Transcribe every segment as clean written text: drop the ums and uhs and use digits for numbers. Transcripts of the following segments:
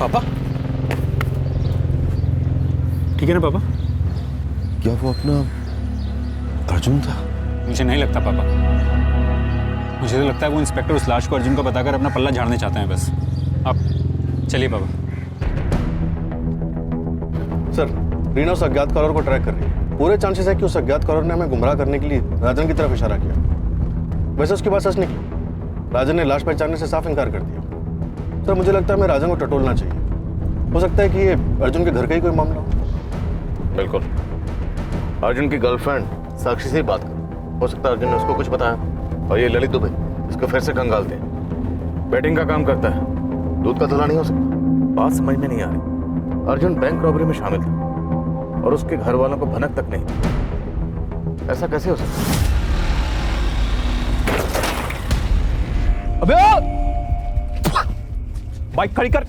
पापा ठीक है ना पापा? क्या वो अपना अर्जुन था? मुझे नहीं लगता पापा। मुझे तो लगता है वो इंस्पेक्टर उस लाश को अर्जुन को बताकर अपना पल्ला झाड़ने चाहते हैं बस। आप चलिए पापा। सर, रीना उस अज्ञात कॉलर को ट्रैक कर रही है। पूरे चांसेस है कि उस अज्ञात कॉलर ने हमें गुमराह करने के लिए राजन की तरफ इशारा किया। वैसे उसकी बात सच निकली। राजन ने लाश पहचानने से साफ इनकार कर दिया। सर, मुझे लगता है हमें राजन को टटोलना चाहिए। हो सकता है कि ये अर्जुन के घर का ही कोई मामला हो। बिल्कुल। अर्जुन की गर्लफ्रेंड साक्षी से ही बात करो। हो सकता है अर्जुन ने उसको कुछ बताया। और ये ललित दुबे इसको फिर से कंगालते हैं। बैटिंग का काम करता है, दूध का धुला नहीं हो सकता। बात समझ में नहीं आ रही। अर्जुन बैंक रॉबरी में शामिल था और उसके घर वालों को भनक तक नहीं। ऐसा कैसे हो सकता? अबे बाइक खड़ी कर,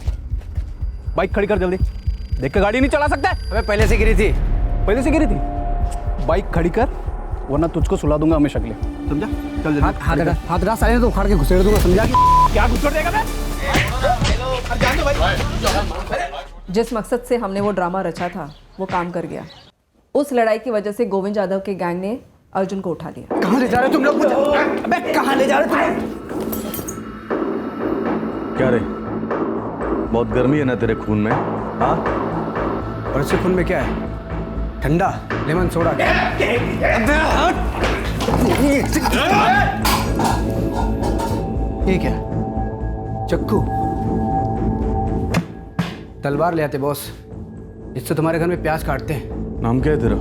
बाइक खड़ी कर जल्दी। देख के गाड़ी नहीं चला सकता है? अबे पहले से गिरी थी। पहले से गिरी थी। बाइक खड़ी कर वरना तुझको सुला दूंगा हमेशा के लिए, समझा? चल जल्दी। हाथ हटा साले तो उखाड़ के घुसेड़ दूंगा, समझा? क्या घुसेड़ देगा मैं? जिस मकसद से हमने वो ड्रामा रचा था वो काम कर गया। उस लड़ाई की वजह से गोविंद यादव के गैंग ने अर्जुन को उठा लिया। कहाँ ले जा रहे हो तुम लोग? अबे कहाँ ले जा रहे हो तुम? क्या रे, बहुत गर्मी है ना तेरे खून में? हाँ, और इसके खून में क्या है? ठंडा लेमन सोडा। ये क्या? चक्कू? तलवार ले आते बॉस, इससे तुम्हारे घर में प्याज काटते हैं। नाम क्या है तेरा?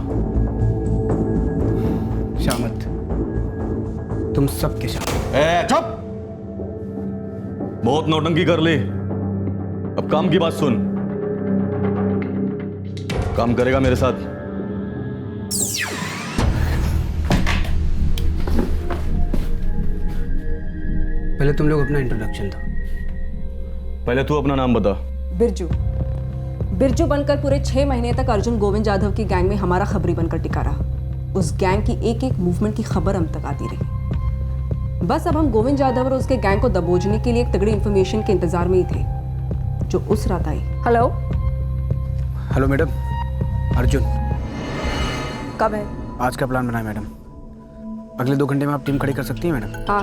शामत। तुम सबके शामत। चुप! बहुत नौटंकी कर ली। अब काम की बात सुन। काम करेगा मेरे साथ? पहले तुम लोग अपना इंट्रोडक्शन दो। पहले तू अपना नाम बता। बिरजू। बिरजू बनकर पूरे 6 महीने तक अर्जुन गोविंद यादव की गैंग में हमारा खबरी बनकर टिका रहा। उस गैंग की एक एक मूवमेंट की खबर हम तक आती रही। बस अब हम गोविंद यादव और उसके गैंग को दबोचने के लिए एक तगड़ी इंफॉर्मेशन के इंतजार में ही थे जो उस रात आई। Hello hello madam, Arjun. कब है? आज का प्लान बनाए मैडम। अगले 2 घंटे में आप टीम खड़ी कर सकती हैं मैडम? हाँ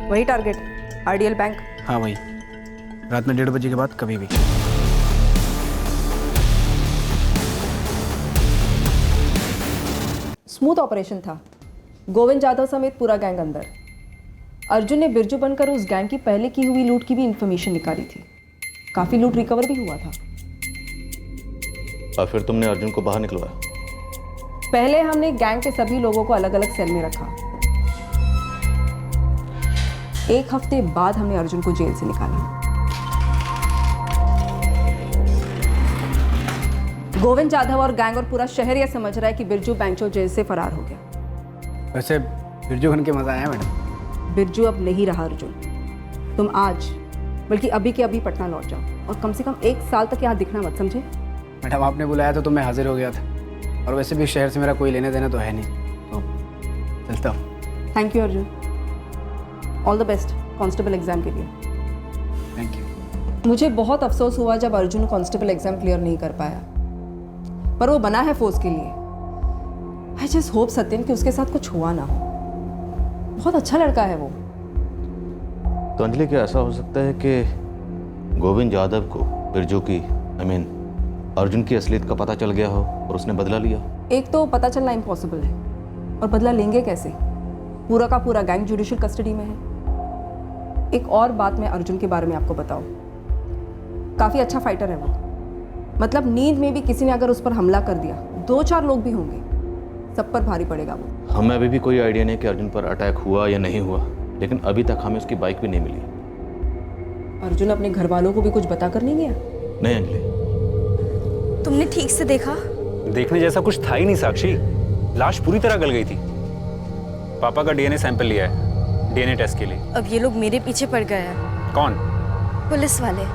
वही टारगेट, आरडीएल बैंक। हाँ वही, रात में 1:30 बजे के बाद कभी भी। स्मूथ ऑपरेशन था। गोविंद यादव समेत पूरा गैंग अंदर। अर्जुन ने बिरजू बनकर उस गैंग की पहले की हुई लूट की भी इंफॉर्मेशन निकाली थी। काफी लूट रिकवर भी हुआ था। और फिर तुमने अर्जुन को बाहर निकलवाया? पहले हमने गैंग के सभी लोगों को अलग अलग सेल में रखा। 1 हफ्ते बाद हमने अर्जुन को जेल से निकाला। गोविंद यादव और गैंग और पूरा शहर यह समझ रहा है कि बिरजू बैंचो जेल से फरार हो गया। वैसे बिरजू बन के मजा आया मैडम? बिरजू अब नहीं रहा अर्जुन। तुम आज बल्कि अभी के अभी पटना लौट जाओ और कम से कम 1 साल तक यहाँ दिखना मत, समझे? मैडम आपने बुलाया तो मैं हाजिर हो गया था। और वैसे भी शहर से मेरा कोई लेने देना तो है नहीं। चलता हूँ। Thank you Arjun. All the best constable exam के लिए। Thank you. मुझे बहुत अफसोस हुआ जब अर्जुन कांस्टेबल एग्जाम क्लियर नहीं कर पाया, पर वो बना है फोर्स के लिए। आई जस्ट होप सत्यम कि उसके साथ कुछ हुआ ना हो। बहुत अच्छा लड़का है वो। तो अंजलि, क्या ऐसा हो सकता है कि गोविंद यादव को बिरजू की अर्जुन की असलियत का पता चल गया हो और उसने बदला लिया? एक तो पता चलना इम्पॉसिबल है, और बदला लेंगे कैसे? पूरा का पूरा गैंग जुडिशियल कस्टडी में है। एक और बात मैं अर्जुन के बारे में आपको बताऊं, काफ़ी अच्छा फाइटर है वो। मतलब नींद में भी किसी ने अगर उस पर हमला कर दिया, 2-4 लोग भी होंगे, सब पर भारी पड़ेगा वो। हमें अभी भी कोई आइडिया नहीं कि अर्जुन पर अटैक हुआ या नहीं हुआ, लेकिन अभी तक हमें उसकी बाइक भी नहीं मिली। अर्जुन अपने घर वालों को भी कुछ बता कर नहीं गया? नहीं अंजलि। तुमने ठीक से देखा? देखने जैसा कुछ था ही नहीं साक्षी। लाश पूरी तरह गल गई थी। पापा का डीएनए सैंपल लिया है डीएनए टेस्ट के लिए। अब ये लोग मेरे पीछे पड़ गए हैं। कौन? पुलिस वाले।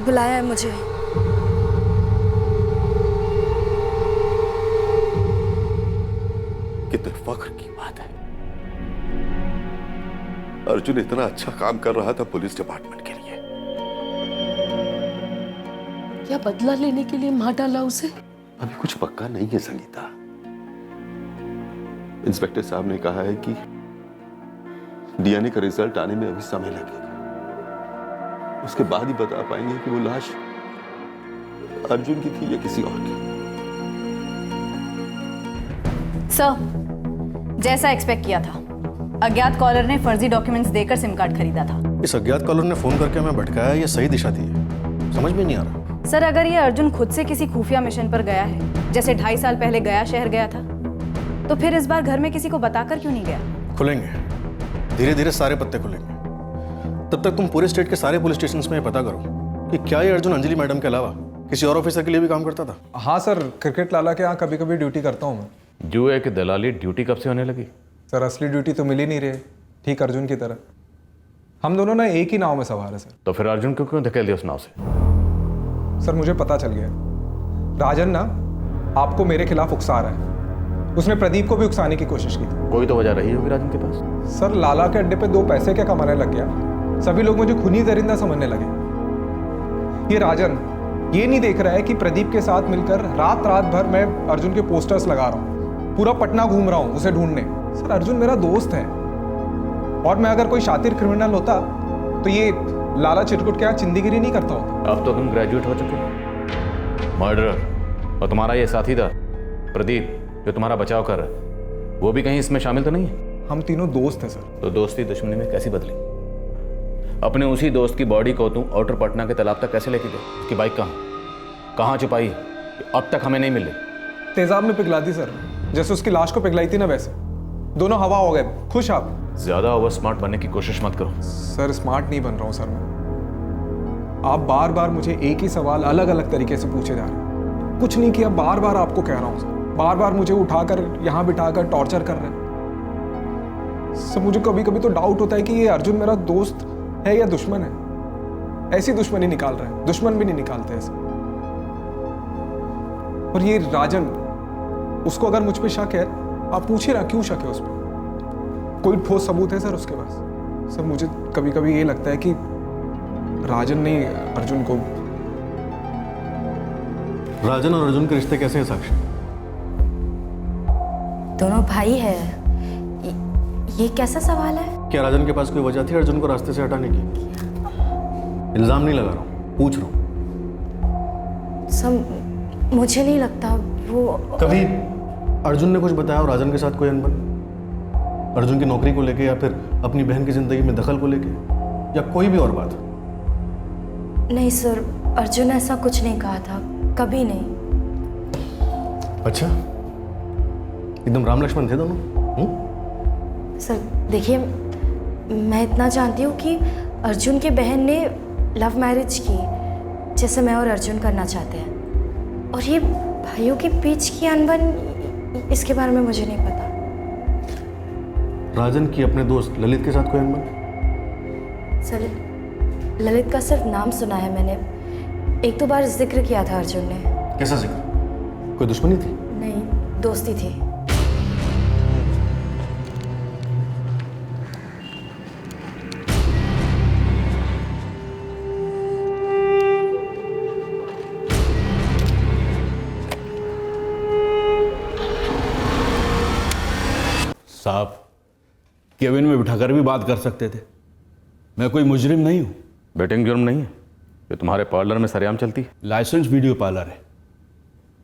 बुलाया है मुझे। कितने फख्र की बात है। अर्जुन इतना अच्छा काम कर रहा था पुलिस डिपार्टमेंट के लिए, क्या बदला लेने के लिए मार डाला उसे? अभी कुछ पक्का नहीं है संगीता। इंस्पेक्टर साहब ने कहा है कि डीएनए का रिजल्ट आने में अभी समय लगेगा। उसके बाद ही बता पाएंगे कि वो लाश अर्जुन की थी या किसी और की। सर, जैसा एक्सपेक्ट किया था, अज्ञात कॉलर ने फर्जी डॉक्यूमेंट्स देकर सिम कार्ड खरीदा था। इस अज्ञात कॉलर ने फोन करके हमें भटकाया, ये सही दिशा दी है? समझ में नहीं आ रहा। सर, अगर ये अर्जुन खुद से किसी खुफिया मिशन पर गया है, जैसे 2.5 साल पहले गया शहर गया था, तो फिर इस बार घर में किसी को बताकर क्यों नहीं गया? खुलेंगे, धीरे धीरे सारे पत्ते खुलेंगे। तब तक तुम पूरे स्टेट के सारे पुलिस स्टेशन में पता करो कि क्या ये अर्जुन अंजलि मैडम के अलावा किसी और ऑफिसर के लिए भी काम करता था। हाँ सर, क्रिकेट लाला के यहाँ कभी कभी ड्यूटी करता हूँ मैं। जुए की दलाली ड्यूटी कब से होने लगी? सर, असली ड्यूटी तो मिल ही नहीं रही, ठीक अर्जुन की तरह। हम दोनों ना एक ही नाव में सवार है सर। तो फिर अर्जुन को क्यों धकेल दिया उस नाव से? सर, मुझे पता चल गया, राजन ना आपको मेरे खिलाफ उकसा रहा है। उसने प्रदीप को भी उकसाने की कोशिश की थी। कोई तो वजह रही होगी राजन के पास। सर, लाला के अड्डे पे 2 पैसे क्या कमाने लग गया, सभी लोग मुझे खूनी दरिंदा समझने लगे। ये राजन ये नहीं देख रहा है कि प्रदीप के साथ मिलकर रात रात भर मैं अर्जुन के पोस्टर्स लगा रहा हूँ, पूरा पटना घूम रहा हूँ उसे ढूंढने। सर, अर्जुन मेरा दोस्त है, और मैं अगर कोई शातिर क्रिमिनल होता तो ये लाला चिरकुट के यहाँ चिंदीगिरी नहीं करता होता। अब तो तुम ग्रेजुएट हो चुके हो। मर्डरर और तुम्हारा ये साथी था प्रदीप जो तुम्हारा बचाव कर रहा है, वो भी कहीं इसमें शामिल तो नहीं है? हम तीनों दोस्त हैं सर। तो दोस्ती दुश्मनी में कैसी बदली? अपने उसी दोस्त की बॉडी को तुम आउटर पटना के तालाब तक कैसे लेके गए? उसकी बाइक कहाँ छुपाई? अब तक हमें नहीं मिली। तेजाब में पिघला दी सर, जैसे उसकी लाश को पिघलाई थी ना, वैसे दोनों हवा हो गए। खुश आप? ज्यादा ओवर स्मार्ट बनने की कोशिश मत करो। सर, स्मार्ट नहीं बन रहा हूँ सर मैं। आप बार बार मुझे एक ही सवाल अलग अलग तरीके से पूछे जा रहे हैं। कुछ नहीं किया, बार बार आपको कह रहा हूँ सर। बार बार मुझे उठाकर यहाँ बिठाकर टॉर्चर कर रहे हैं सर। मुझे कभी कभी तो डाउट होता है कि ये अर्जुन मेरा दोस्त है या दुश्मन है। ऐसी दुश्मनी निकाल रहा है, दुश्मन भी नहीं निकालते ऐसे। और ये राजन, उसको अगर मुझ पे शक है, आप पूछिए ना क्यों शक है उस पर? कोई ठोस सबूत है सर उसके पास? सर, मुझे कभी कभी ये लगता है कि राजन ने अर्जुन को। राजन और अर्जुन के रिश्ते कैसे हैं साक्षी? दोनों भाई है। ये कैसा सवाल है? क्या राजन के पास कोई वजह थी अर्जुन को रास्ते से हटाने की? इल्जाम नहीं लगा रहा हूँ, पूछ रहा हूँ। सब मुझे नहीं लगता वो। कभी अर्जुन ने कुछ बताया और राजन के साथ कोई अनबन? अर्जुन की नौकरी को लेके या फिर अपनी बहन की जिंदगी में दखल को लेके, या कोई भी और बात? नहीं सर, अर्जुन ऐसा कुछ नहीं कहा था, कभी नहीं। अच्छा, एकदम राम लक्ष्मण थे दोनों? सर देखिए, मैं इतना जानती हूँ कि अर्जुन की बहन ने लव मैरिज की, जैसे मैं और अर्जुन करना चाहते हैं। और ये भाइयों के बीच की अनबन, इसके बारे में मुझे नहीं पता। राजन की अपने दोस्त ललित के साथ कोई अनबन? सर, ललित का सिर्फ नाम सुना है मैंने, 1-2 बार जिक्र किया था अर्जुन ने। कैसा जिक्र? कोई दुश्मनी थी? नहीं, दोस्ती थी। साहब, केबिन में बिठाकर भी बात कर सकते थे। मैं कोई मुजरिम नहीं हूँ। बेटिंग जुर्म नहीं है ये तुम्हारे पार्लर में सरेआम चलती है? लाइसेंस वीडियो पार्लर है,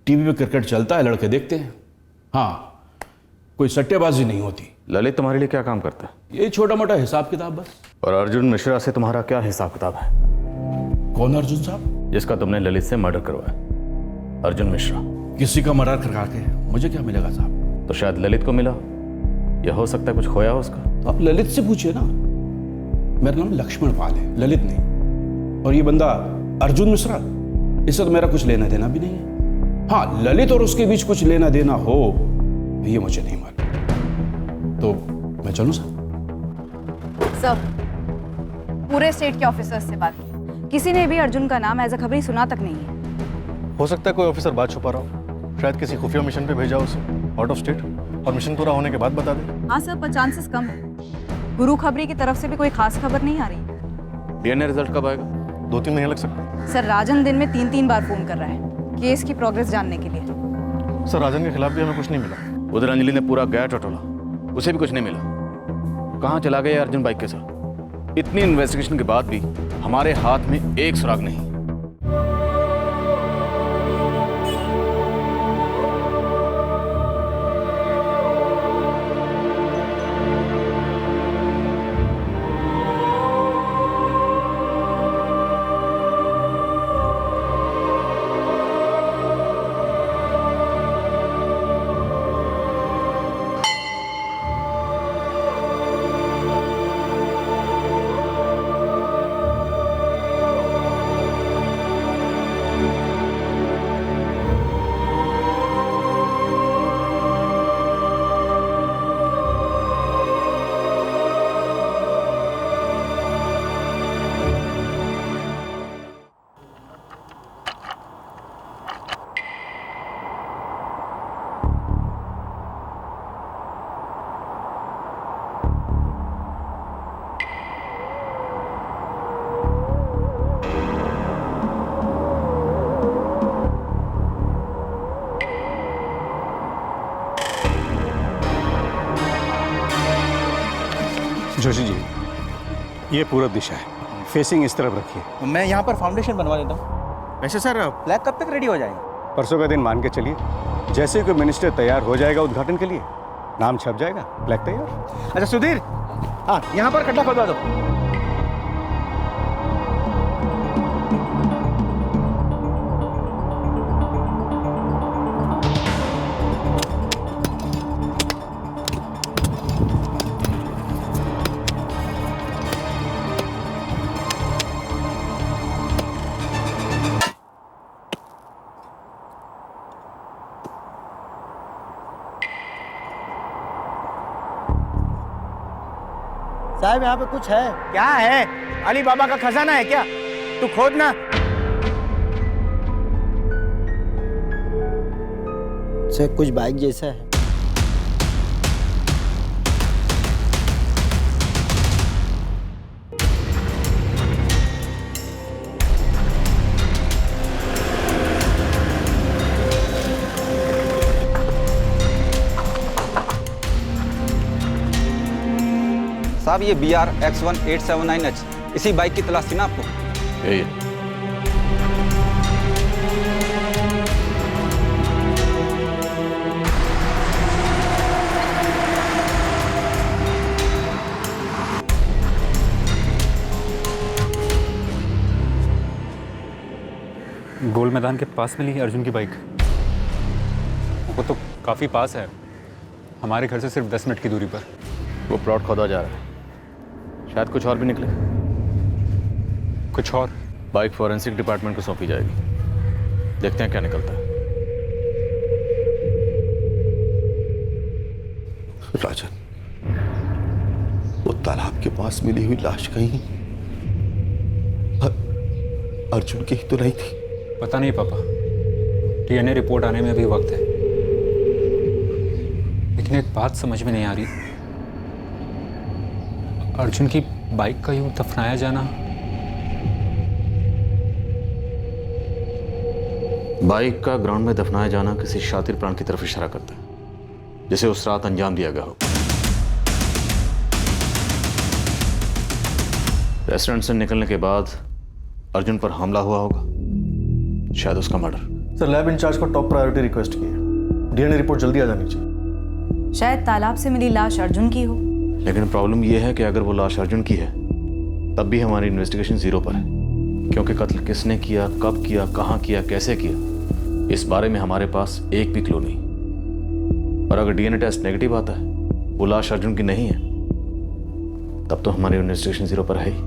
टीवी पे क्रिकेट चलता है, लड़के देखते हैं। हाँ, कोई सट्टेबाजी नहीं होती। ललित तुम्हारे लिए क्या काम करता है? ये छोटा मोटा हिसाब किताब बस। और अर्जुन मिश्रा से तुम्हारा क्या हिसाब किताब है? कौन अर्जुन साहब? जिसका तुमने ललित से मर्डर करवाया, अर्जुन मिश्रा। किसी का मर्डर करवा के मुझे क्या मिलेगा साहब? तो शायद ललित को मिला, या हो सकता है कुछ खोया हो उसका। तो आप ललित से पूछिए ना। मेरा नाम लक्ष्मण पाल है, ललित नहीं। और ये बंदा अर्जुन मिश्रा, इससे तो मेरा कुछ लेना देना भी नहीं है। हाँ, ललित और उसके बीच कुछ लेना देना हो ये मुझे नहीं मालूम। तो मैं चलूं साहब? सब पूरे स्टेट के ऑफिसर्स से बात की, किसी ने भी अर्जुन का नाम एज अ खबरी सुना तक नहीं है। हो सकता है कोई ऑफिसर बात छुपा रहा हो, शायद किसी खुफिया मिशन पे भेजा उसे आउट ऑफ स्टेट, और मिशन पूरा होने के बाद बता दे। हाँ सर, पर चांसेस कम है। गुरु खबरी की तरफ से भी कोई खास खबर नहीं आ रही। डीएनए रिजल्ट कब आएगा? 2-3 महीने लग सकते हैं। सर राजन दिन में 3-3 बार फोन कर रहा है केस की प्रोग्रेस जानने के लिए। सर राजन के खिलाफ भी हमें कुछ नहीं मिला। उधर अंजलि ने पूरा गया टटोला, उसे भी कुछ नहीं मिला। कहाँ चला गया अर्जुन बाइक के साथ? इतनी इन्वेस्टिगेशन के बाद भी हमारे हाथ में एक सुराग नहीं। जोशी जी, ये पूरब दिशा है, फेसिंग इस तरफ रखिए। मैं यहाँ पर फाउंडेशन बनवा देता हूँ। वैसे सर फ्लैग कब तक रेडी हो जाएगा? परसों का दिन मान के चलिए, जैसे कोई मिनिस्टर तैयार हो जाएगा उद्घाटन के लिए, नाम छप जाएगा, फ्लैग तैयार। अच्छा सुधीर, हाँ यहाँ पर खड्डा खोदवा दो। साहब यहाँ पे कुछ है। क्या है? अली बाबा का खजाना है क्या? तू खोद ना। सर कुछ बाइक जैसा है। साहब ये BR X1879H, इसी बाइक की तलाश थी ना आपको? यही है। गोल मैदान के पास मिली है अर्जुन की बाइक। वो तो काफ़ी पास है, हमारे घर से सिर्फ 10 मिनट की दूरी पर। वो प्लॉट खोदा जा रहा है, शायद कुछ और भी निकले। कुछ और? बाइक फॉरेंसिक डिपार्टमेंट को सौंपी जाएगी, देखते हैं क्या निकलता है। राजन, वो तालाब के पास मिली हुई लाश कहीं अर्जुन की ही तो नहीं थी? पता नहीं पापा, DNA रिपोर्ट आने में अभी वक्त है। लेकिन एक बात समझ में नहीं आ रही, अर्जुन की बाइक का यूं दफनाया जाना। बाइक का ग्राउंड में दफनाया जाना किसी शातिर प्राण की तरफ इशारा करता है, जिसे उस रात अंजाम दिया गया हो। रेस्टोरेंट से निकलने के बाद अर्जुन पर हमला हुआ होगा, शायद उसका मर्डर। सर लैब इंचार्ज को टॉप प्रायोरिटी रिक्वेस्ट की है, DNA रिपोर्ट जल्दी आ जानी चाहिए। शायद तालाब से मिली लाश अर्जुन की हो। लेकिन प्रॉब्लम यह है कि अगर वो लाश अर्जुन की है तब भी हमारी इन्वेस्टिगेशन जीरो पर है, क्योंकि कत्ल किसने किया, कब किया, कहाँ किया, कैसे किया, इस बारे में हमारे पास एक भी क्लू नहीं। और अगर DNA टेस्ट नेगेटिव आता है, वो लाश अर्जुन की नहीं है, तब तो हमारी इन्वेस्टिगेशन जीरो पर है ही।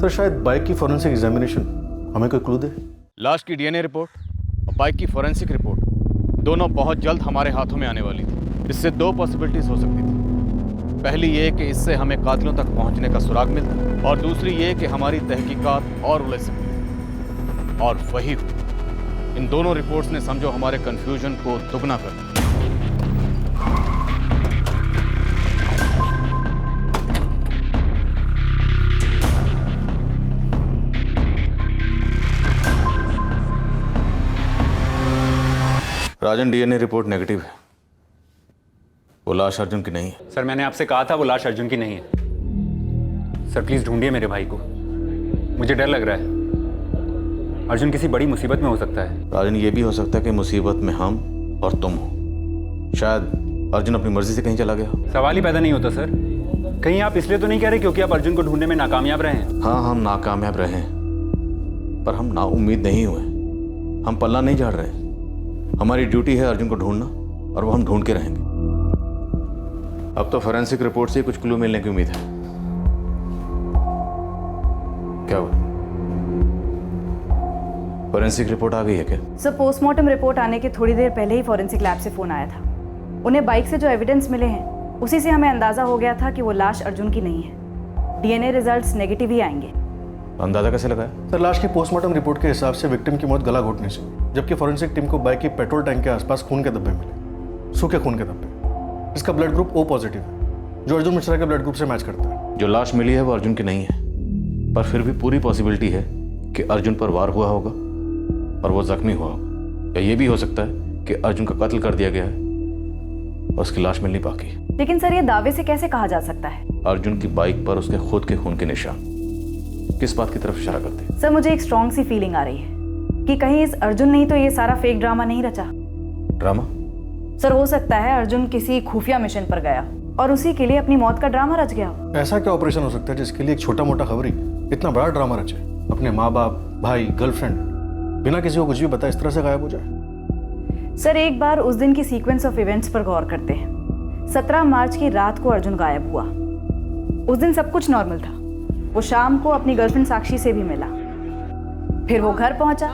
सर शायद बाइक की फॉरेंसिक एग्जामिनेशन हमें कोई क्लू दे। लाश की DNA रिपोर्ट और बाइक की फॉरेंसिक रिपोर्ट दोनों बहुत जल्द हमारे हाथों में आने वाली थी। इससे दो पॉसिबिलिटीज हो सकती थी। पहली ये कि इससे हमें कातिलों तक पहुंचने का सुराग मिलता, और दूसरी ये कि हमारी तहकीकात और उलझ सकती। और वही हुआ। इन दोनों रिपोर्ट्स ने समझो हमारे कंफ्यूजन को दुगना कर दिया। राजन, डीएनए रिपोर्ट नेगेटिव है। वो लाश अर्जुन की नहीं है। सर मैंने आपसे कहा था वो लाश अर्जुन की नहीं है। सर प्लीज ढूंढिए मेरे भाई को, मुझे डर लग रहा है। अर्जुन किसी बड़ी मुसीबत में हो सकता है। राजन, ये भी हो सकता है कि मुसीबत में हम और तुम हो। शायद अर्जुन अपनी मर्जी से कहीं चला गया। सवाल ही पैदा नहीं होता सर। कहीं आप इसलिए तो नहीं कह रहे क्योंकि आप अर्जुन को ढूंढने में नाकामयाब रहे हैं? हाँ, हम नाकामयाब रहे हैं, पर हम नाउम्मीद नहीं हुए। हम पल्ला नहीं झाड़ रहे। हमारी ड्यूटी है अर्जुन को ढूंढना, और वो हम ढूंढ के रहेंगे। अब तो फोरेंसिक रिपोर्ट से कुछ क्लू मिलने की उम्मीद है। क्या हुआ? फोरेंसिक रिपोर्ट आ गई है क्या? सर पोस्टमार्टम रिपोर्ट आने के थोड़ी देर पहले ही फॉरेंसिक लैब से फ़ोन आया था। उन्हें बाइक से जो एविडेंस मिले हैं उसी से हमें अंदाज़ा हो गया था कि वो लाश अर्जुन की नहीं है। डीएनए रिजल्ट्स नेगेटिव ही आएंगे। अंदाजा कैसे लगाया? सर लाश की पोस्टमार्टम रिपोर्ट के हिसाब से विक्टिम की मौत गला घोटने से, जबकि फॉरेंसिक टीम को बाइक की पेट्रोल टैंक के आसपास खून के धब्बे मिले, सूखे खून के धब्बे। इसका ब्लड ग्रुप ओ पॉजिटिव है, जो अर्जुन मिश्रा के ब्लड ग्रुप से मैच करता है। जो लाश मिली है वो अर्जुन की नहीं है, पर फिर भी पूरी पॉसिबिलिटी है कि अर्जुन पर वार हुआ होगा और वो जख्मी हुआ होगा। या ये भी हो सकता है कि अर्जुन का कत्ल कर दिया गया है और उसकी लाश मिलनी बाकी है। लेकिन सर ये दावे से कैसे कहा जा सकता है? अर्जुन की बाइक पर उसके खुद के खून के निशान किस बात की तरफ इशारा करते हैं? सर मुझे एक स्ट्रॉन्ग सी फीलिंग आ रही है कि कहीं इस अर्जुन ने ही तो ये सारा फेक ड्रामा नहीं रचा। ड्रामा? सर हो सकता है अर्जुन किसी खुफिया मिशन पर गया और उसी के लिए अपनी मौत का ड्रामा रच गया हो। ऐसा क्या ऑपरेशन हो सकता है जिसके लिए एक छोटा मोटा खबरी इतना बड़ा ड्रामा रचे? अपने माँ बाप, भाई, गर्लफ्रेंड बिना किसी को कुछ भी बताए इस तरह से गायब हो जाए? सर एक बार उस दिन की सीक्वेंस ऑफ इवेंट्स पर गौर करते हैं। 17 मार्च की रात को अर्जुन गायब हुआ। उस दिन सब कुछ नॉर्मल था। वो शाम को अपनी गर्लफ्रेंड साक्षी से भी मिला, फिर वो घर पहुंचा,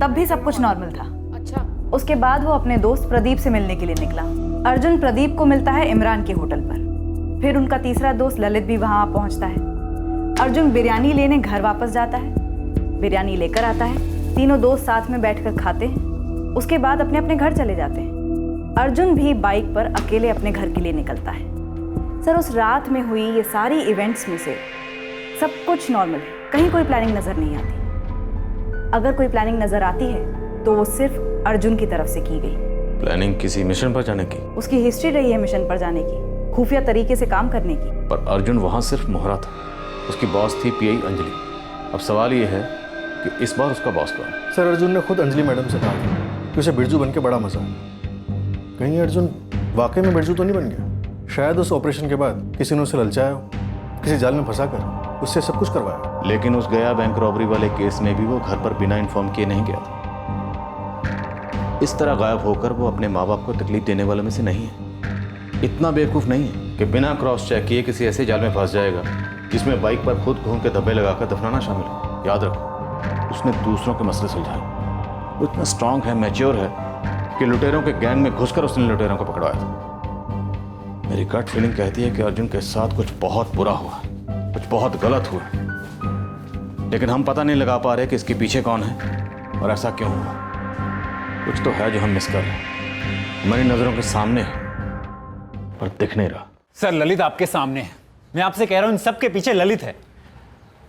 तब भी सब कुछ नॉर्मल था। अच्छा। उसके बाद वो अपने दोस्त प्रदीप से मिलने के लिए निकला। अर्जुन प्रदीप को मिलता है इमरान के होटल पर। फिर उनका तीसरा दोस्त ललित भी वहां पहुंचता है। अर्जुन बिरयानी लेने घर वापस जाता है, बिरयानी लेकर आता है, तीनों दोस्त साथ में बैठकर खाते हैं। उसके बाद अपने अपने घर चले जाते हैं। अर्जुन भी बाइक पर अकेले अपने घर के लिए निकलता है। सर उस रात में हुई ये सारी इवेंट्स में से सब कुछ नॉर्मल है, कहीं कोई प्लानिंग नजर नहीं आती। अगर कोई प्लानिंग नजर आती है तो वो सिर्फ अर्जुन की तरफ से की गई। प्लानिंग किसी मिशन पर जाने की? उसकी हिस्ट्री रही है मिशन पर जाने की, खुफिया तरीके से काम करने की। पर अर्जुन वहां सिर्फ मोहरा था। उसकी बॉस थी पीआई अंजलि। अब सवाल ये है कि इस बार उसका बॉस कौन है? सर अर्जुन ने खुद अंजलि मैडम से कहा था कि उसे बिरजू बन के बड़ा मजा आया। कहीं अर्जुन वाकई में बिरजू तो नहीं बन गया? शायद उस ऑपरेशन के बाद किसी ने उसे ललचाया हो, किसी जाल में फंसा कर उससे सब कुछ करवाया। लेकिन उस गया बैंक रॉबरी वाले केस में भी वो घर पर बिना इन्फॉर्म किए नहीं गया था। इस तरह गायब होकर वो अपने माँ बाप को तकलीफ देने वालों में से नहीं है। इतना बेवकूफ़ नहीं है कि बिना क्रॉस चेक किए किसी ऐसे जाल में फंस जाएगा जिसमें बाइक पर खुद घूम के धब्बे लगाकर दफनाना शामिल है। याद रखो, उसने दूसरों के मसले सुलझाए। वो इतना स्ट्रांग है, मैच्योर है कि लुटेरों के गैंग में घुसकर उसने लुटेरों को पकड़वाया था। मेरी गट फीलिंग कहती है कि अर्जुन के साथ कुछ बहुत बुरा हुआ, कुछ बहुत गलत हुआ, लेकिन हम पता नहीं लगा पा रहे कि इसके पीछे कौन है और ऐसा क्यों हुआ। कुछ तो है जो हम मिस कर रहे हैं, हमारी नजरों के सामने है पर दिख नहीं रहा। सर ललित आपके सामने है, मैं आपसे कह रहा हूं इन सब के पीछे ललित है।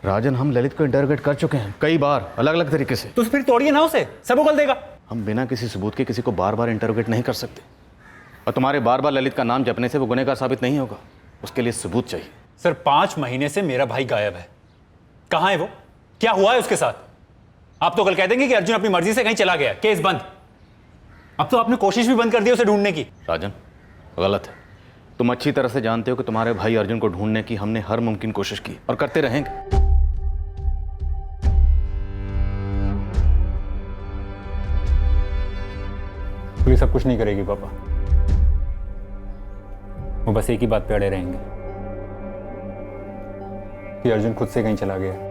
राजन, हम ललित को इंटरोगेट कर चुके हैं कई बार, अलग अलग तरीके से। तो फिर तोड़िए ना उसे, सब उगल देगा। हम बिना किसी सबूत के किसी को बार बार इंटरोगेट नहीं कर सकते, और तुम्हारे बार बार ललित का नाम जपने से वो गुनहगार साबित नहीं होगा। उसके लिए सबूत चाहिए। सर 5 महीने से मेरा भाई गायब है। कहां है वो? क्या हुआ है उसके साथ? आप तो कल कह देंगे कि अर्जुन अपनी मर्जी से कहीं चला गया, केस बंद। अब तो आपने कोशिश भी बंद कर दी उसे ढूंढने की। राजन, गलत है। तुम अच्छी तरह से जानते हो कि तुम्हारे भाई अर्जुन को ढूंढने की हमने हर मुमकिन कोशिश की और करते रहेंगे। पुलिस सब कुछ नहीं करेगी पापा, वो बस एक ही बात पे अड़े रहेंगे कि अर्जुन खुद से कहीं चला गया।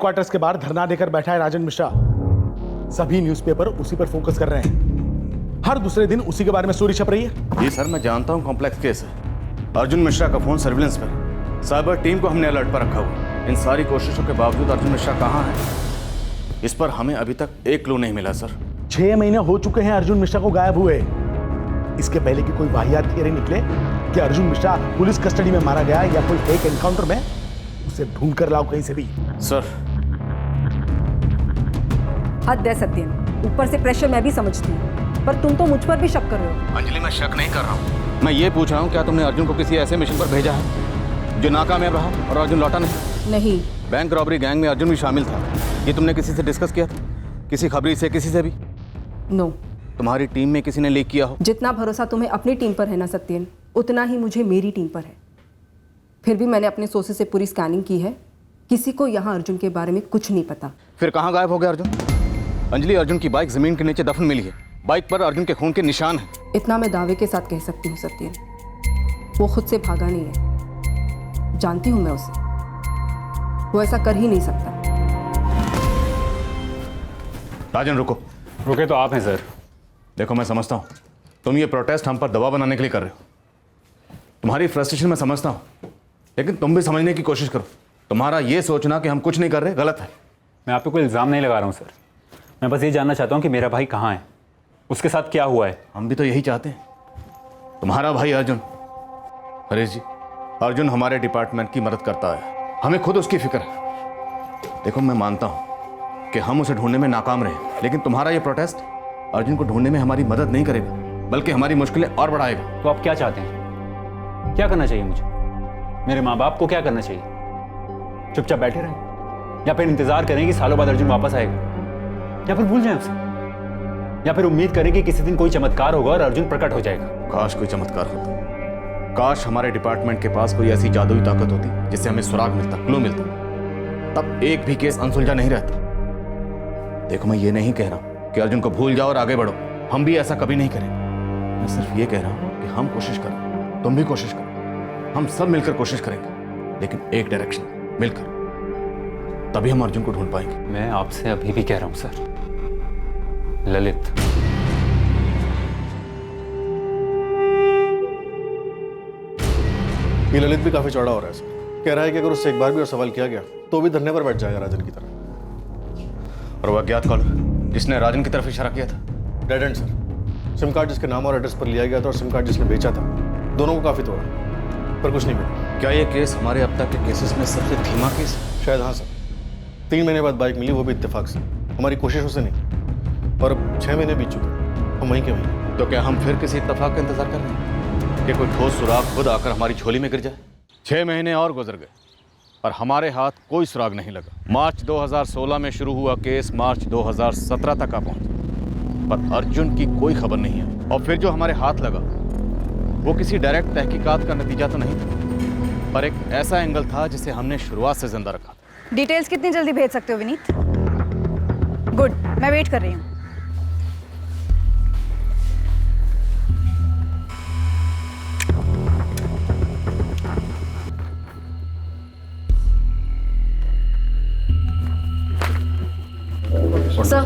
हेडक्वार्टर्स के बाहर धरना देकर बैठा है राजन मिश्रा। सभी न्यूज़पेपर उसी पर फोकस कर रहे हैं। हर दूसरे दिन उसी के बारे में स्टोरी छप रही है। जी सर, मैं जानता हूँ कॉम्प्लेक्स केस है। अर्जुन मिश्रा का फोन सर्विलेंस पर, साइबर टीम को हमने अलर्ट पर रखा हुआ। इन सारी कोशिशों के बावजूद अर्जुन मिश्रा कहाँ है, इस पर हमें अभी तक एक क्लू नहीं मिला सर। 6 महीने हो चुके हैं अर्जुन मिश्रा को गायब हुए। इसके पहले की कोई वाहियात थियरी निकले कि अर्जुन मिश्रा पुलिस कस्टडी में मारा गया या कोई फेक एनकाउंटर में, उसे ढूंढ कर लाओ कहीं से भी। सर हद है सत्यन, ऊपर से प्रेशर मैं भी समझती हूँ, पर तुम तो मुझ पर भी शक कर रहे हो। अंजलि, मैं शक नहीं कर रहा हूँ, मैं ये पूछ रहा हूँ क्या तुमने अर्जुन को किसी ऐसे मिशन पर भेजा है जो नाकामयाब रहा और अर्जुन लौटा नहीं? बैंक रॉबरी गैंग में अर्जुन भी शामिल था, ये तुमने किसी से डिस्कस किया था? किसी खबरी से, किसी से भी? नो। तुम्हारी टीम में किसी ने लीक किया हो? जितना भरोसा तुम्हें अपनी टीम पर है ना सत्यन, उतना ही मुझे मेरी टीम पर है। फिर भी मैंने अपने सोर्सेज से पूरी स्कैनिंग की है, किसी को यहाँ अर्जुन के बारे में कुछ नहीं पता। फिर कहाँ गायब हो गया अर्जुन? अंजलि, अर्जुन की बाइक जमीन के नीचे दफन मिली है, बाइक पर अर्जुन के खून के निशान हैं। इतना मैं दावे के साथ कह सकती हूँ सत्यन, वो खुद से भागा नहीं है। जानती हूँ मैं उसे, वो ऐसा कर ही नहीं सकता। राजन रुको। रुके तो आप हैं सर। देखो, मैं समझता हूँ तुम ये प्रोटेस्ट हम पर दबाव बनाने के लिए कर रहे हो। तुम्हारी फ्रस्ट्रेशन मैं समझता हूँ, लेकिन तुम भी समझने की कोशिश करो। तुम्हारा ये सोचना कि हम कुछ नहीं कर रहे गलत है। मैं आप पे कोई इल्ज़ाम नहीं लगा रहा हूँ सर, मैं बस ये जानना चाहता हूँ कि मेरा भाई कहाँ है, उसके साथ क्या हुआ है। हम भी तो यही चाहते हैं। तुम्हारा भाई अर्जुन, हरीश जी, अर्जुन हमारे डिपार्टमेंट की मदद करता है, हमें खुद उसकी फिक्र है। देखो, मैं मानता हूँ कि हम उसे ढूंढने में नाकाम रहे, लेकिन तुम्हारा ये प्रोटेस्ट अर्जुन को ढूंढने में हमारी मदद नहीं करेगा, बल्कि हमारी मुश्किलें और बढ़ाएगा। तो आप क्या चाहते हैं? क्या करना चाहिए मुझे? मेरे माँ बाप को क्या करना चाहिए? चुपचाप बैठे रहें, या फिर इंतजार करें कि सालों बाद अर्जुन वापस आएगा, या फिर भूल जाएं उसे, या फिर उम्मीद करें कि किसी दिन कोई चमत्कार होगा और अर्जुन प्रकट हो जाएगा? काश कोई चमत्कार होता, काश हमारे डिपार्टमेंट के पास कोई ऐसी जादुई ताकत होती जिससे हमें सुराग मिलता, क्लू मिलता, तब एक भी केस अनसुलझा नहीं रहता। देखो, मैं ये नहीं कह रहा कि अर्जुन को भूल जाओ और आगे बढ़ो, हम भी ऐसा कभी नहीं करेंगे। मैं सिर्फ ये कह रहा हूं कि हम कोशिश करें, तुम भी कोशिश करो, हम सब मिलकर कोशिश करेंगे, लेकिन एक डायरेक्शन मिलकर, तभी हम अर्जुन को ढूंढ पाएंगे। मैं आपसे अभी भी कह रहा हूं सर, ललित। ये ललित भी काफी चौड़ा हो रहा है सर। कह रहा है कि अगर उससे एक बार भी और सवाल किया गया तो भी धरने पर बैठ जाएगा राजन की तरह। और वह अज्ञात कॉलर जिसने राजन की तरफ इशारा किया था? Dead and sir. SIM card जिसके नाम और एड्रेस पर लिया गया था और सिम कार्ड जिसने बेचा था, दोनों को काफी तोड़ा, पर कुछ नहीं मिला। क्या ये केस हमारे अब तक के केसेस में सबसे धीमा केस? शायद हाँ सर। 3 महीने बाद बाइक मिली, वो भी इत्तेफाक से, हमारी कोशिशों से नहीं। और अब 6 महीने बीत चुके, हम वहीं के वहीं। तो क्या हम फिर किसी इत्तेफाक का इंतजार कर रहे हैं कि कोई ठोस सुराग खुद आकर हमारी झोली में गिर जाए? 6 महीने और गुजर गए और हमारे हाथ कोई सुराग नहीं लगा। मार्च 2016 में शुरू हुआ केस मार्च 2017 तक आ पहुंचा, पर अर्जुन की कोई खबर नहीं है। और फिर जो हमारे हाथ लगा वो किसी डायरेक्ट तहकीकात का नतीजा तो नहीं था, पर एक ऐसा एंगल था जिसे हमने शुरुआत से जिंदा रखा था। डिटेल्स कितनी जल्दी भेज सकते हो विनीत? गुड, मैं वेट कर रही हूँ। सर,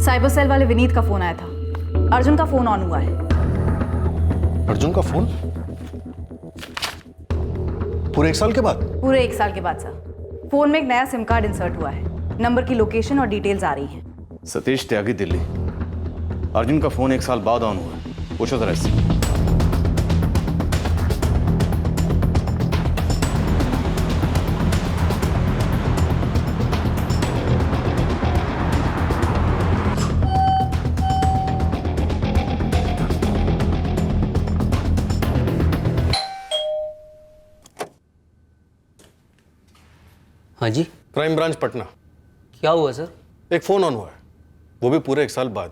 साइबर सेल वाले विनीत का फोन आया था। अर्जुन का फोन ऑन हुआ है। अर्जुन का फोन? पूरे 1 साल के बाद? पूरे 1 साल के बाद सर। फोन में एक नया सिम कार्ड इंसर्ट हुआ है, नंबर की लोकेशन और डिटेल्स आ रही हैं। सतीश त्यागी, दिल्ली। अर्जुन का फोन 1 साल बाद ऑन हुआ है, पूछो जरा इससे। हाँ जी। Crime branch Patna. क्या हुआ सर? एक फोन ऑन हुआ है, वो भी पूरे 1 साल बाद।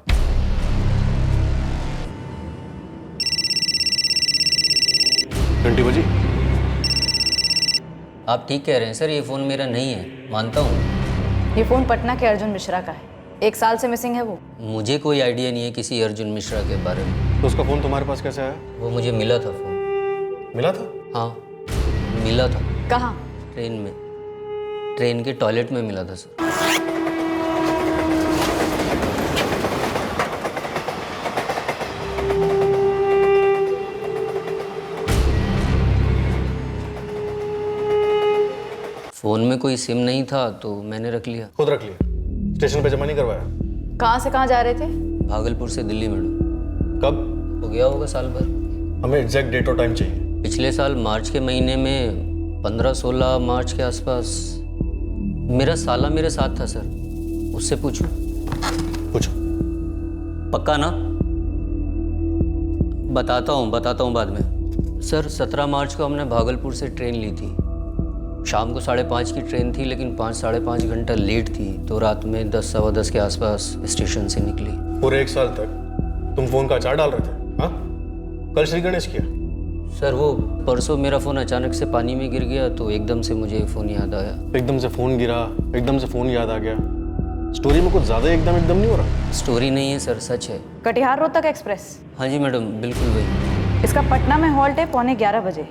घंटी बजी। आप ठीक कह रहे हैं सर, ये फ़ोन मेरा नहीं है, मानता हूँ। ये फ़ोन पटना के अर्जुन मिश्रा का है, 1 साल से मिसिंग है वो। मुझे कोई आइडिया नहीं है किसी अर्जुन मिश्रा के बारे में। तो उसका फ़ोन तुम्हारे पास कैसे आया? वो मुझे मिला था फ़ोन। मिला था? हाँ, मिला था। कहाँ? ट्रेन में। ट्रेन के टॉयलेट में मिला था सर। फ़ोन में कोई सिम नहीं था तो मैंने रख लिया। खुद रख लिया? स्टेशन पे जमा नहीं करवाया? कहाँ से कहाँ जा रहे थे? भागलपुर से दिल्ली मैडम। कब? हो गया होगा साल भर। हमें एग्जैक्ट डेट और टाइम चाहिए। पिछले साल मार्च के महीने में 15-16 मार्च के आसपास मेरा साला मेरे साथ था सर। उससे पूछूं? पूछो। पक्का ना? बताता हूँ बाद में। सर 17 मार्च को हमने भागलपुर से ट्रेन ली थी। शाम को 5:30 की ट्रेन थी, लेकिन 5-5.5 घंटा लेट थी, तो रात में 10-10:15 के आसपास स्टेशन से निकली। पूरे 1 साल तक तुम फोन का अचार डाल रहे थे? हाँ? कल श्री गणेश किया? सर वो परसों मेरा फ़ोन अचानक से पानी में गिर गया तो एकदम से मुझे फ़ोन याद आया। एकदम से फ़ोन गिरा, एकदम से फ़ोन याद आ गया। स्टोरी में कुछ ज़्यादा एकदम नहीं हो रहा? स्टोरी नहीं है सर, सच है। कटिहार रोहतक एक्सप्रेस? हाँ जी मैडम, बिल्कुल वही। इसका पटना में हॉल्ट है 11:15 बजे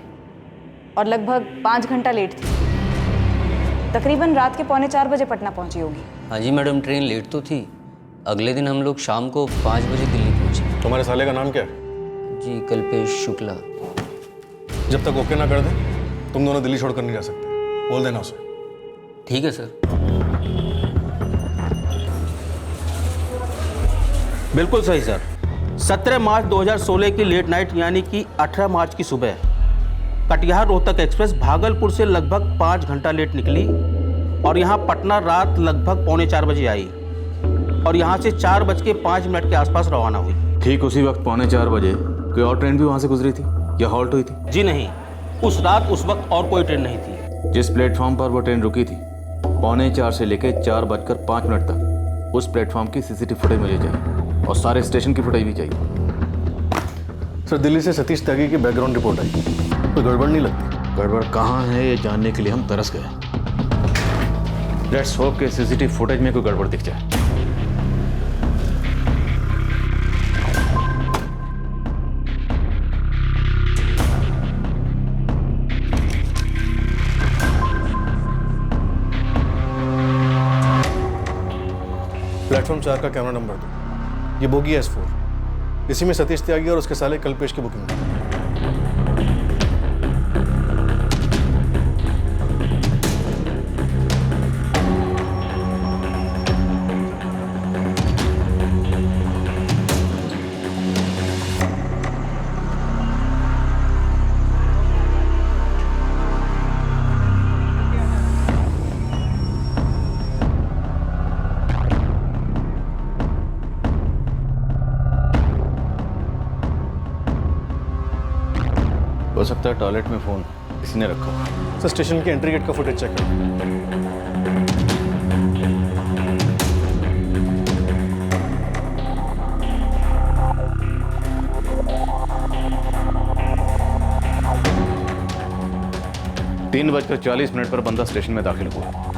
और लगभग 5 घंटा लेट थी। तकरीबन रात के 3:45 बजे पटना पहुंची होगी। हाँ जी मैडम, ट्रेन लेट तो थी। अगले दिन हम लोग शाम को 5 बजे दिल्ली पहुंचे। तुम्हारे साले का नाम क्या है? जी कल्पेश शुक्ला। जब तक ओके ना कर दे तुम दोनों दिल्ली छोड़कर नहीं जा सकते, बोल देना उसे। ठीक है सर। बिल्कुल सही सर। 17 मार्च 2016 की लेट नाइट यानी कि 18 मार्च की सुबह कटिहार रोहतक एक्सप्रेस भागलपुर से लगभग 5 घंटा लेट निकली और यहाँ पटना रात लगभग 3:45 बजे आई और यहाँ से 4:05 के आसपास रवाना हुई। ठीक उसी वक्त 3:45 बजे कोई और ट्रेन भी वहाँ से गुजरी थी या हॉल्ट हुई थी? जी नहीं, उस रात उस वक्त और कोई ट्रेन नहीं थी। जिस प्लेटफॉर्म पर वो ट्रेन रुकी थी 3:45 से लेकर 4:05 तक उस प्लेटफॉर्म की सीसीटीवी फुटेज मुझे चाहिए और सारे स्टेशन की फुटेज भी चाहिए। सर दिल्ली से सतीश त्यागी की बैकग्राउंड रिपोर्ट आई, कोई गड़बड़ नहीं लगती? गड़बड़ कहाँ है ये जानने के लिए हम तरस गए। लेट्स होप के सीसीटीवी फुटेज में कोई गड़बड़ दिख जाए। प्लेटफॉर्म 4 का कैमरा नंबर दो। ये बोगी S4, इसी में सतीश त्यागी और उसके साले कल्पेश की बुकिंग है। हो सकता है टॉयलेट में फोन किसी ने रखा। सर स्टेशन के एंट्री गेट का फुटेज चेक करो। तीन 3:40 पर बंदा स्टेशन में दाखिल हुआ।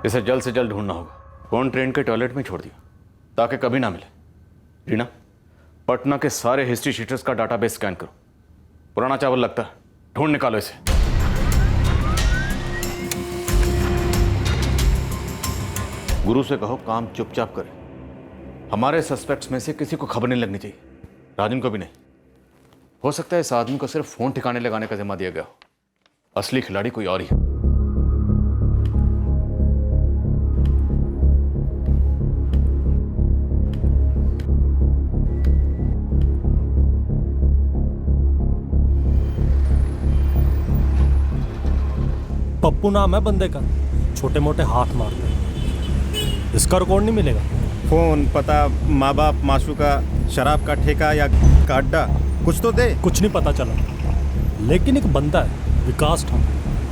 इसे जल्द से जल्द ढूंढना होगा। कौन ट्रेन के टॉयलेट में छोड़ दिया ताकि कभी ना मिले। रीना, पटना के सारे हिस्ट्री शीटर्स का डाटाबेस स्कैन करो। पुराना चावल लगता है, ढूंढ निकालो इसे। गुरु से कहो काम चुपचाप करे। हमारे सस्पेक्ट्स में से किसी को खबर नहीं लगनी चाहिए, राजन को भी नहीं। हो सकता है इस आदमी को सिर्फ फोन ठिकाने लगाने का जिम्मा दिया गया हो, असली खिलाड़ी कोई और ही है। पप्पू नाम है बंदे का, छोटे मोटे हाथ मारते हैं। इसका रिकॉर्ड नहीं मिलेगा? फोन, पता, माँ बाप, मासूका, शराब का ठेका या का अड्डा, कुछ तो दे। कुछ नहीं पता चला, लेकिन एक बंदा है विकास ठाकुर,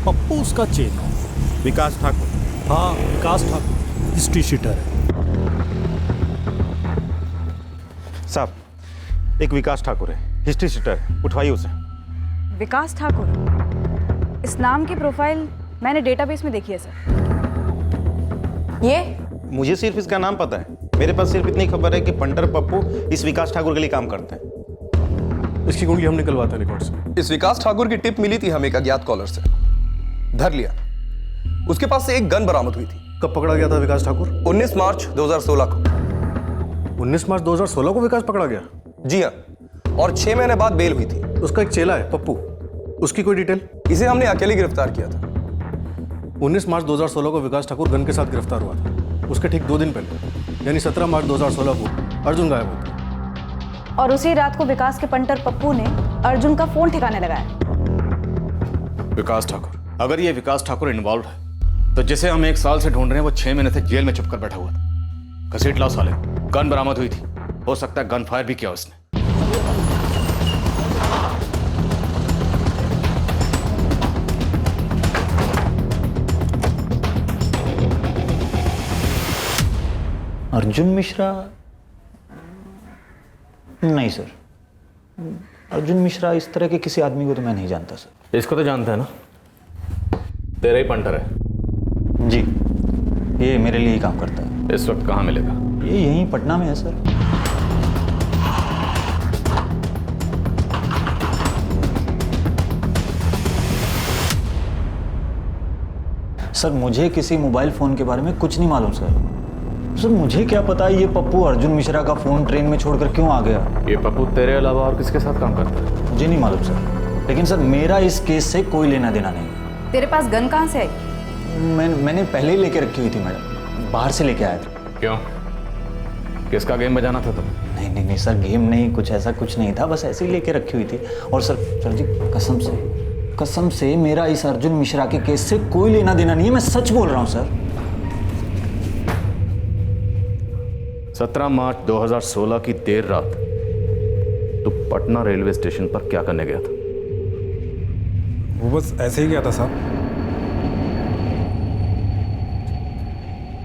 पप्पू उसका चेन है। विकास ठाकुर? हाँ विकास ठाकुर हिस्ट्री शीटर है। साहब एक विकास ठाकुर है, हिस्ट्री शीटर है, उठवाइए उसे। विकास ठाकुर, इस नाम की प्रोफाइल मैंने डेटाबेस में देखी है सर। मुझे सिर्फ इसका नाम पता है। मेरे पास सिर्फ इतनी खबर है कि पंटर पप्पू इस विकास ठाकुर के लिए काम करते हैं। इसकी कुंडली हम निकलवाते हैं रिकॉर्ड से। इस विकास ठाकुर की टिप मिली थी हमें एक अज्ञात कॉलर से, धर लिया। उसके पास से एक गन बरामद हुई थी। कब पकड़ा गया था विकास ठाकुर? 19 मार्च 2016 को। 19 मार्च 2016 को विकास पकड़ा गया? जी हाँ, और 6 महीने बाद बेल हुई थी। उसका एक चेला है पप्पू, उसकी कोई डिटेल? इसे हमने अकेले गिरफ्तार किया था। 19 मार्च 2016 को विकास ठाकुर गन के साथ गिरफ्तार हुआ था। उसके ठीक 2 दिन पहले यानी 17 मार्च 2016 को अर्जुन गायब हुआ। और उसी रात को विकास के पंटर पप्पू ने अर्जुन का फोन ठिकाने लगाया। विकास ठाकुर, अगर ये विकास ठाकुर इन्वॉल्व है तो जिसे हम 1 साल से ढूंढ रहे हैं वो 6 महीने से जेल में छुपकर बैठा हुआ था। घसीट लाओ साले। गन बरामद हुई थी, हो सकता है गन फायर भी किया उसने। अर्जुन मिश्रा? नहीं सर, अर्जुन मिश्रा इस तरह के किसी आदमी को तो मैं नहीं जानता सर। इसको तो जानते हैं ना, तेरा ही पंटर है। जी, ये मेरे लिए ही काम करता है। इस वक्त कहाँ मिलेगा? ये यहीं पटना में है सर। सर मुझे किसी मोबाइल फोन के बारे में कुछ नहीं मालूम सर। मुझे क्या पता ये पप्पू अर्जुन मिश्रा का फोन ट्रेन में छोड़कर क्यों आ गया। ये पप्पू तेरे अलावा और किसके साथ काम करता है? मुझे नहीं मालूम सर, लेकिन सर मेरा इस केस से कोई लेना देना नहीं। तेरे पास गन कहाँ से आई? मैंने पहले ही लेके रखी हुई थी मैडम, बाहर से लेके आया था। क्यों? किसका गेम बजाना था तुम? नहीं सर, गेम नहीं, कुछ ऐसा कुछ नहीं था, बस ऐसे ही लेके रखी हुई थी। और सर जी कसम से मेरा इस अर्जुन मिश्रा के केस से कोई लेना देना नहीं है, मैं सच बोल रहा हूँ सर। 17 मार्च 2016 की देर रात तो पटना रेलवे स्टेशन पर क्या करने गया था? वो बस ऐसे ही गया था साहब।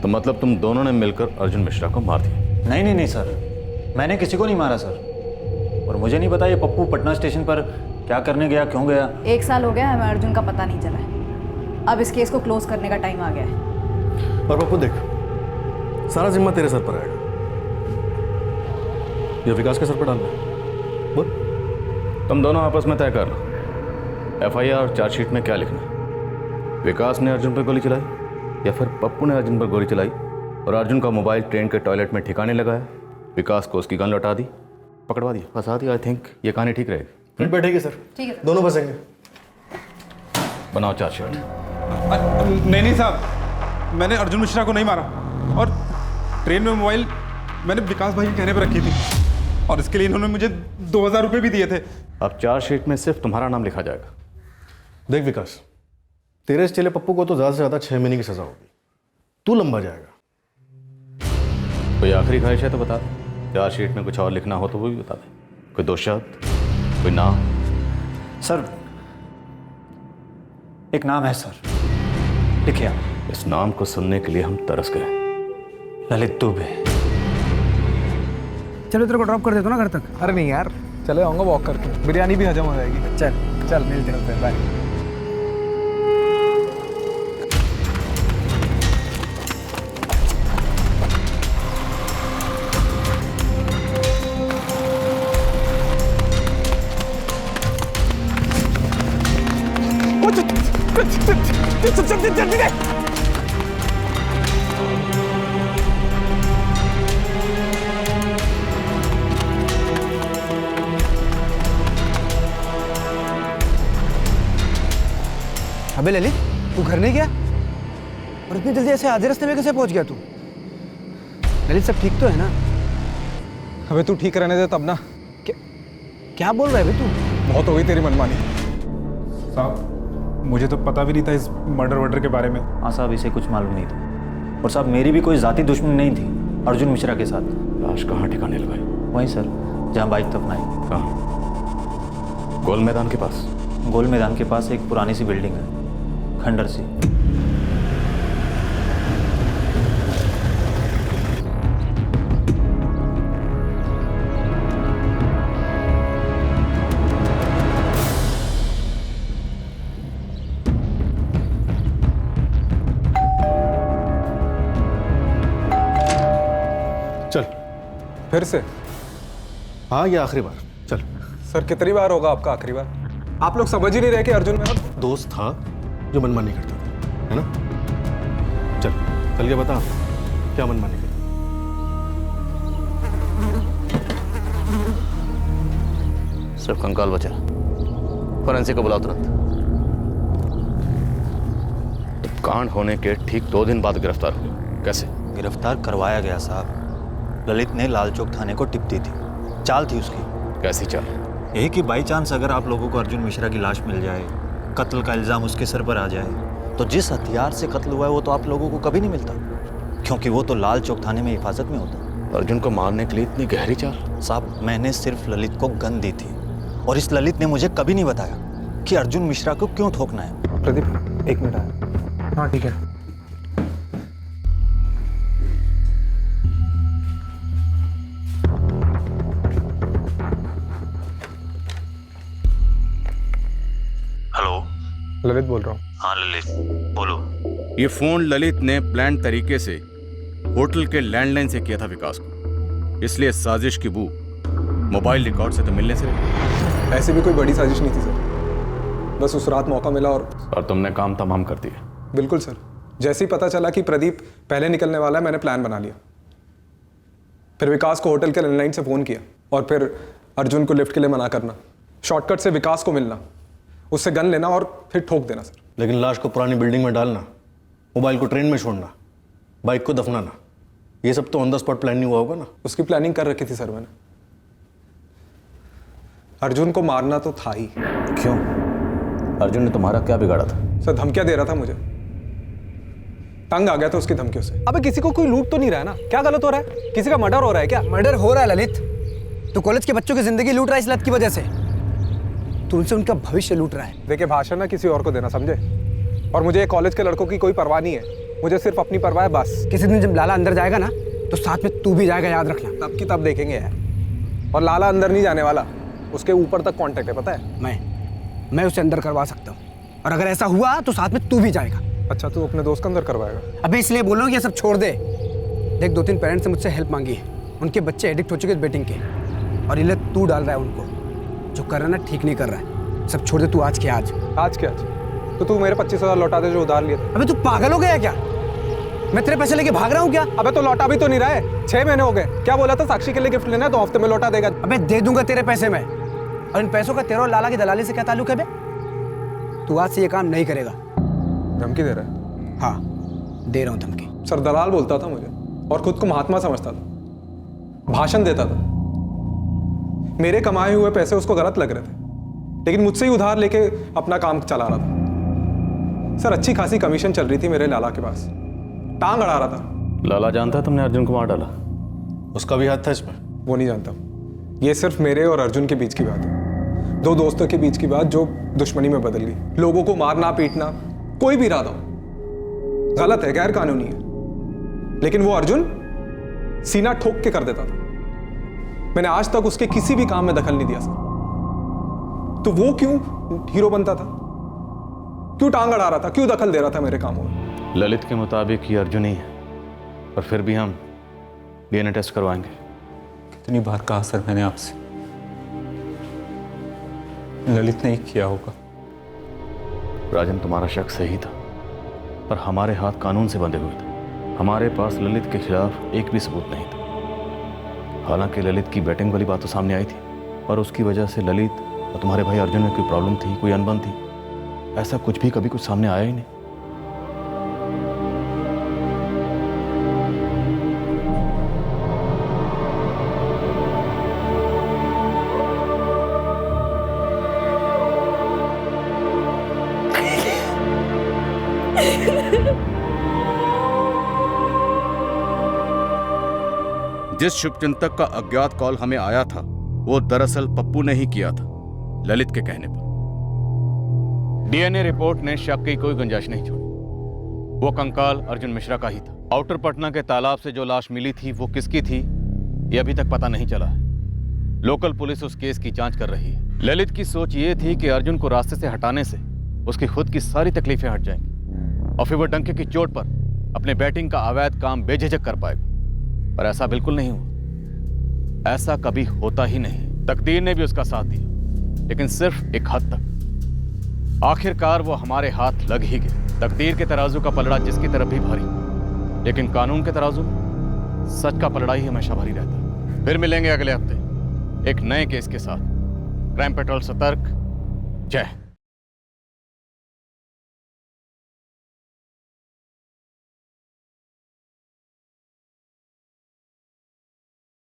तो मतलब तुम दोनों ने मिलकर अर्जुन मिश्रा को मार दिया? नहीं सर, मैंने किसी को नहीं मारा सर। और मुझे नहीं पता ये पप्पू पटना स्टेशन पर क्या करने गया, क्यों गया। 1 साल हो गया हमें अर्जुन का पता नहीं चला है। अब इस केस को क्लोज करने का टाइम आ गया है। और पप्पू देख, सारा जिम्मा तेरे सर पर आएगा, ये विकास के सर पर डालना है। बोल। तुम दोनों आपस में तय कर लो, FIR और चार्जशीट में क्या लिखना है। विकास ने अर्जुन पर गोली चलाई या फिर पप्पू ने अर्जुन पर गोली चलाई और अर्जुन का मोबाइल ट्रेन के टॉयलेट में ठिकाने लगाया, विकास को उसकी गन लौटा दी, पकड़वा दिया, फंसा दिया। आई थिंक ये कहानी ठीक रहेगी। बैठेगी सर, ठीक है, दोनों बसेंगे। बनाओ चार्जशीट। नहीं साहब, मैंने अर्जुन मिश्रा को नहीं मारा और ट्रेन में मोबाइल मैंने विकास भाई के कहने पर रखी थी और इसके लिए इन्होंने मुझे 2000 रुपये भी दिए थे। अब चार्जशीट में सिर्फ तुम्हारा नाम लिखा जाएगा। देख विकास, तेरे इस चेले पप्पू को तो ज्यादा से ज्यादा 6 महीने की सजा होगी, तू लंबा जाएगा। कोई आखिरी ख्वाहिश है तो बता दे, चार्जशीट में कुछ और लिखना हो तो वो भी बता दे। कोई 2 शब्द, कोई नाम? सर एक नाम है सर, लिखिए आप। इस नाम को सुनने के लिए हम तरस गए। ललित दुबे। चलो तेरे को ड्रॉप कर देता हूँ ना घर तक। अरे नहीं यार, चले आऊँगा वॉक करके, बिरयानी भी हजम हो जाएगी। चल मिलते हैं, बाय। अबे ललित, तू घर नहीं गया और इतनी जल्दी ऐसे आधे रास्ते में कैसे पहुंच गया तू? ललित सब ठीक तो है ना? अबे तू ठीक रहने दे तब ना। क्या बोल रहा है भाई तू? बहुत हो गई तेरी मनमानी साहब, मुझे तो पता भी नहीं था इस मर्डर के बारे में। हाँ साहब, इसे कुछ मालूम नहीं था। और साहब मेरी भी कोई जाती दुश्मनी नहीं थी अर्जुन मिश्रा के साथ। लाश कहाँ ठिकाने लगाई? वहीं सर जहाँ बाइक दफनाई। कहाँ? गोल मैदान के पास? गोल मैदान के पास एक पुरानी सी बिल्डिंग है, खंडर सी। फिर से? हाँ, ये आखिरी बार। चल। सर कितनी बार होगा आपका आखिरी बार? आप लोग समझ ही नहीं रहे कि अर्जुन मेरा दोस्त था जो मनमानी करता था, है ना? चल के बता, क्या मनमानी करता? सिर्फ कंकाल बचा, फॉरेंसिक को बुलाओ तुरंत। तो कांड होने के ठीक 2 दिन बाद गिरफ्तार हुए, कैसे? गिरफ्तार करवाया गया साहब। ललित ने लाल चौक थाने को टिप दी थी, चाल थी उसकी। कैसी चाल? यही कि बाई चांस अगर आप लोगों को अर्जुन मिश्रा की लाश मिल जाए, कत्ल का इल्जाम उसके सर पर आ जाए, तो जिस हथियार से कत्ल हुआ है वो तो आप लोगों को कभी नहीं मिलता, क्योंकि वो तो लाल चौक थाने में हिफाजत में होता। अर्जुन को मारने के लिए इतनी गहरी चाल? साहब, मैंने सिर्फ ललित को गन दी थी और इस ललित ने मुझे कभी नहीं बताया कि अर्जुन मिश्रा को क्यों ठोकना है। प्रदीप, 1 मिनट आया। हाँ ठीक है। हेलो, ललित बोल रहा हूँ। हाँ ललित, बोलो। ये फोन ललित ने प्लान तरीके से होटल के लैंडलाइन से किया था विकास को, इसलिए साजिश की बू मोबाइल रिकॉर्ड से तो मिलने से रही। ऐसी भी कोई बड़ी साजिश नहीं थी सर, बस उस रात मौका मिला और तुमने काम तमाम कर दिया। बिल्कुल सर, जैसे ही पता चला कि प्रदीप पहले निकलने वाला है, मैंने प्लान बना लिया। फिर विकास को होटल के लैंडलाइन से फ़ोन किया और फिर अर्जुन को लिफ्ट के लिए मना करना, शॉर्टकट से विकास को मिलना, उससे गन लेना और फिर ठोक देना सर। लेकिन लाश को पुरानी बिल्डिंग में डालना, मोबाइल को ट्रेन में छोड़ना, बाइक को दफनाना, ये सब तो ऑन द स्पॉट प्लान नहीं हुआ होगा ना? उसकी प्लानिंग कर रखी थी सर मैंने। अर्जुन को मारना तो था ही। क्यों? अर्जुन ने तुम्हारा क्या बिगाड़ा था? सर धमकियां दे रहा था मुझे, तंग आ गया था उसकी धमकियों से। अबे किसी को कोई लूट तो नहीं रहा है ना? क्या गलत हो रहा है? किसी का मर्डर हो रहा है क्या? मर्डर हो रहा है ललित, तो कॉलेज के बच्चों की जिंदगी लूट रहा है इस लत की वजह से। तो उनसे उनका भविष्य लूट रहा है। देखिए, भाषण ना किसी और को देना, समझे? और मुझे कॉलेज के लड़कों की कोई परवाह नहीं है, मुझे सिर्फ अपनी परवाह है बस। किसी दिन जब लाला अंदर जाएगा ना, तो साथ में तू भी जाएगा, याद रखना। तब की तब देखेंगे यार। और लाला अंदर नहीं जाने वाला, उसके ऊपर तक कांटेक्ट है, पता है? मैं उसे अंदर करवा सकता हूँ, और अगर ऐसा हुआ तो साथ में तू भी जाएगा। अच्छा, तू अपने दोस्त को अंदर करवाएगा? अबे इसलिए बोल रहा हूँ कि ये सब छोड़ दे। देख, 2-3 पेरेंट्स से मुझसे हेल्प मांगी है, उनके बच्चे एडिक्ट हो चुके हैं बेटिंग के, और ये तू डाल रहा है उनको। जो कर रहा है ना, ठीक नहीं कर रहा है। सब छोड़ दे तू आज के आज। आज के आज? तो तू मेरे 25,000 लौटा दे जो उधार लिए थे। अबे तू पागल हो गया क्या? मैं तेरे पैसे लेके भाग रहा हूँ क्या? अबे तो लौटा भी तो नहीं रहा है, 6 महीने हो गए। क्या बोला था, साक्षी के लिए गिफ्ट लेना है तो हफ्ते में लौटा देगा। अबे दे दूंगा तेरे पैसे में, और इन पैसों का तेरा और लाला की दलाली से क्या ताल्लुक है बे? तू आज से ये काम नहीं करेगा। धमकी दे रहा है? हाँ, दे रहा हूँ धमकी। सर दलाल बोलता था मुझे, और खुद को महात्मा समझता था, भाषण देता था। मेरे कमाए हुए पैसे उसको गलत लग रहे थे, लेकिन मुझसे ही उधार लेके अपना काम चला रहा था। सर अच्छी खासी कमीशन चल रही थी मेरे लाला के पास, टांग अड़ा रहा था। लाला जानता है तुमने अर्जुन को मार डाला? उसका भी हाथ था इसमें? वो नहीं जानता, ये सिर्फ मेरे और अर्जुन के बीच की बात है। 2 दोस्तों के बीच की बात जो दुश्मनी में बदल गई। लोगों को मारना पीटना, कोई भी इरादा हो, गलत है, गैर कानूनी है, लेकिन वो अर्जुन सीना ठोक के कर देता था। मैंने आज तक उसके किसी भी काम में दखल नहीं दिया सर। तो वो क्यों हीरो बनता था? क्यों टांग अड़ा रहा था? क्यों दखल दे रहा था मेरे कामों में? ललित के मुताबिक ये अर्जुन ही है, और फिर भी हम डीएनए टेस्ट करवाएंगे। कितनी बार कहा सर मैंने आपसे, ललित ने ही किया होगा। राजन, तुम्हारा शक सही था, पर हमारे हाथ कानून से बंधे हुए थे। हमारे पास ललित के खिलाफ एक भी सबूत नहीं था। हालांकि ललित की बैटिंग वाली बात तो सामने आई थी, पर उसकी वजह से ललित और तुम्हारे भाई अर्जुन में कोई प्रॉब्लम थी, कोई अनबन थी, ऐसा कुछ भी कभी कुछ सामने आया ही नहीं। जिस शुभचिंतक का अज्ञात कॉल हमें आया था, वो दरअसल पप्पू ने ही किया था, ललित के कहने पर। डीएनए रिपोर्ट ने शक की कोई गुंजाइश नहीं छोड़ी। वो कंकाल अर्जुन मिश्रा का ही था। आउटर पटना के तालाब से जो लाश मिली थी वो किसकी थी, ये अभी तक पता नहीं चला है। लोकल पुलिस उस केस की जांच कर रही है। ललित की सोच ये थी कि अर्जुन को रास्ते से हटाने से उसकी खुद की सारी तकलीफें हट जाएंगी, और फिर वो डंके की चोट पर अपने बैटिंग का अवैध काम बेझिझक कर पाएगा, पर ऐसा बिल्कुल नहीं हुआ। ऐसा कभी होता ही नहीं। तकदीर ने भी उसका साथ दिया, लेकिन सिर्फ एक हद तक। आखिरकार वो हमारे हाथ लग ही गए। तकदीर के तराजू का पलड़ा जिसकी तरफ भी भारी, लेकिन कानून के तराजू में सच का पलड़ा ही हमेशा भारी रहता है। फिर मिलेंगे अगले हफ्ते एक नए केस के साथ। क्राइम पेट्रोल सतर्क। जय।